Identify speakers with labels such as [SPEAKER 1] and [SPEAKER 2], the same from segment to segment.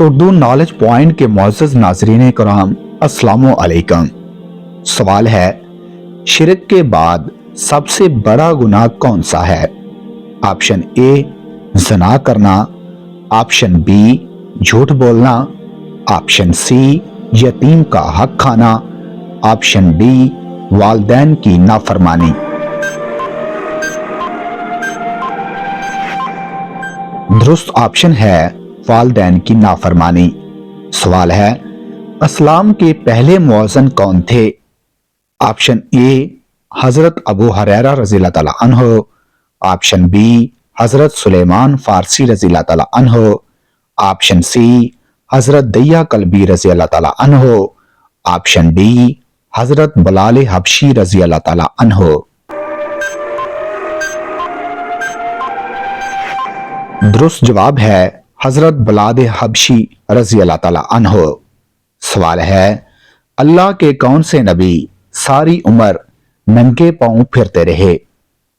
[SPEAKER 1] Urdu knowledge point के मुअज़्ज़ज़ नाज़रीन कराम, अस्सलामु अलैकुम। सवाल है, शिरक के बाद सबसे बड़ा गुनाह कौन सा है? ऑप्शन ए ज़िना करना, ऑप्शन बी झूठ बोलना, ऑप्शन सी यतीम का हक खाना, ऑप्शन डी वालिदैन की नाफरमानी। दुरुस्त ऑप्शन है वालिदैन की नाफरमानी। सवाल है, इस्लाम के पहले मुअज़्ज़िन कौन थे? ऑप्शन ए हजरत अबू हुरैरा रज़ियल्लाहु तआला अन्हु, ऑप्शन बी हजरत सुलेमान फारसी रज़ियल्लाहु तआला अन्हु, ऑप्शन सी हजरत दहिया कल्बी रज़ियल्लाहु तआला अन्हु, ऑप्शन डी हजरत बिलाल हबशी रज़ियल्लाहु तआला अन्हु। दुरुस्त जवाब है हजरत बिलाल हबशी रज़ियल्लाहु तआला अन्हु। सवाल है, अल्लाह के कौन से नबी सारी उम्र नंगे पांव फिरते रहे?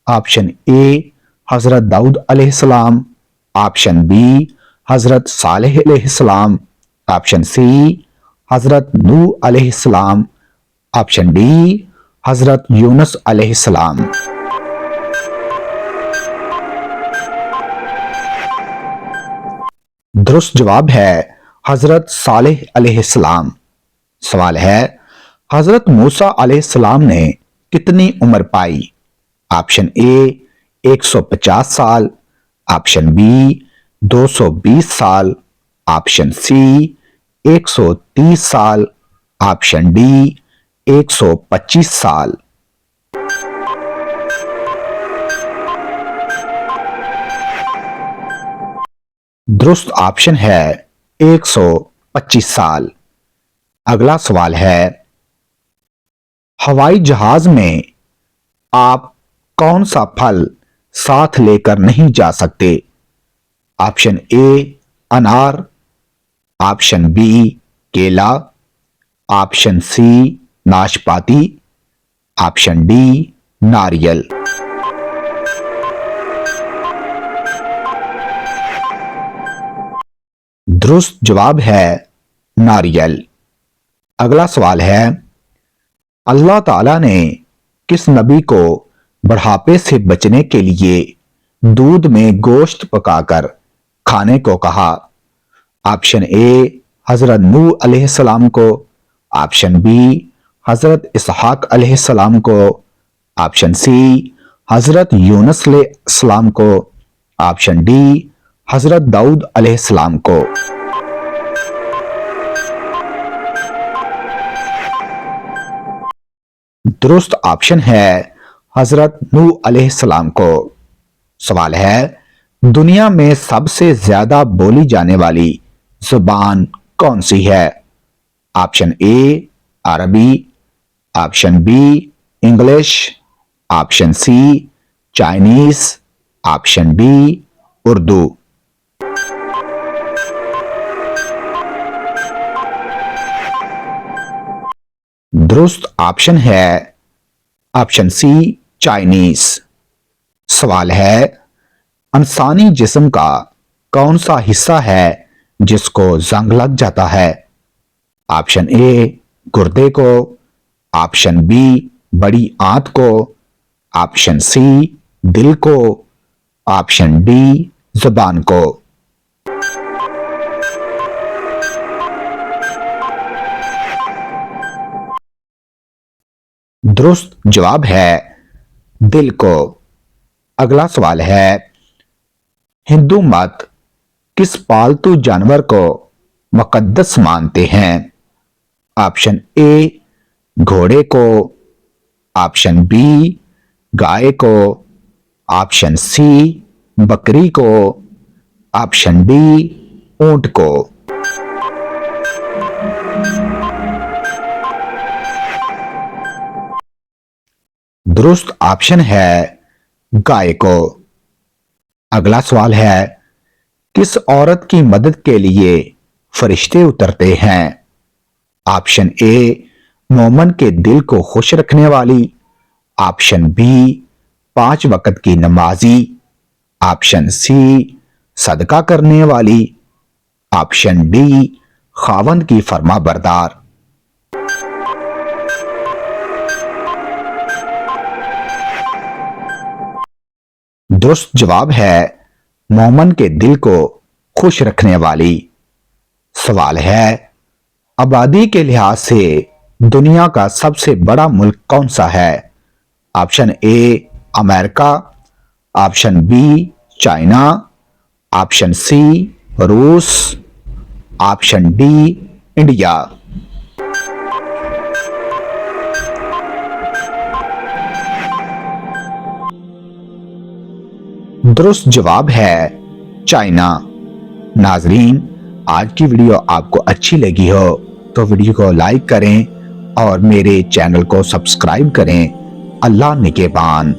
[SPEAKER 1] ऑप्शन ए हजरत दाऊद अलैहिस्सलाम, ऑप्शन बी हजरत सालेह अलैहिस्सलाम, ऑप्शन सी हजरत नूह अलैहिस्सलाम, ऑप्शन डी हजरत यूनुस अलैहिस्सलाम। दुरुस्त जवाब है हजरत सालेह अलैहिस्सलाम। सवाल है, हजरत मूसा अलैहिस्सलाम ने कितनी उम्र पाई? ऑप्शन ए 150 साल, ऑप्शन बी 220 साल, ऑप्शन सी 130 साल, ऑप्शन डी 125 साल। दुरुस्त ऑप्शन है 125 साल। अगला सवाल है, हवाई जहाज में आप कौन सा फल साथ लेकर नहीं जा सकते? ऑप्शन ए अनार, ऑप्शन बी केला, ऑप्शन सी नाशपाती, ऑप्शन डी नारियल। दुरुस्त जवाब है नारियल। अगला सवाल है, अल्लाह ताला ने किस नबी को बुढ़ापे से बचने के लिए दूध में गोश्त पकाकर खाने को कहा? ऑप्शन ए हजरत नूह अलैहिस्सलाम को, ऑप्शन बी हजरत इसहाक अलैहिस्सलाम को, ऑप्शन सी हजरत यूनुस अलैहिस्सलाम को, ऑप्शन डी हजरत दाऊद अलैहिस्सलाम को। दुरुस्त ऑप्शन है हजरत नूह अलैहिस्सलाम को। सवाल है, दुनिया में सबसे ज्यादा बोली जाने वाली जुबान कौन सी है? ऑप्शन ए अरबी, option B English, option C Chinese, option D Urdu. दुरुस्त ऑप्शन है ऑप्शन सी चाइनीज। सवाल है, इंसानी जिस्म का कौन सा हिस्सा है जिसको जंग लग जाता है? ऑप्शन ए गुर्दे को, ऑप्शन बी बड़ी आंत को, ऑप्शन सी दिल को, ऑप्शन डी जुबान को। दुरुस्त जवाब है दिल को। अगला सवाल है, हिंदू मत किस पालतू जानवर को मुकद्दस मानते हैं? ऑप्शन ए घोड़े को, ऑप्शन बी गाय को, ऑप्शन सी बकरी को, ऑप्शन डी ऊंट को। दुरुस्त ऑप्शन है गाय को। अगला सवाल है, किस औरत की मदद के लिए फरिश्ते उतरते हैं? ऑप्शन ए मोमन के दिल को खुश रखने वाली, ऑप्शन बी 5 वक्त की नमाजी, ऑप्शन सी सदका करने वाली, ऑप्शन डी खावंद की फर्मा बरदार। दुरुस्त जवाब है मोमन के दिल को खुश रखने वाली। सवाल है आबादी के लिहाज से दुनिया का सबसे बड़ा मुल्क कौन सा है? Option A America, option B China, option C रूस, ऑप्शन डी इंडिया। दुरुस्त जवाब है चाइना। नाजरीन, आज की वीडियो आपको अच्छी लगी हो तो वीडियो को लाइक करें और मेरे चैनल को सब्सक्राइब करें। अल्लाह निगहबान।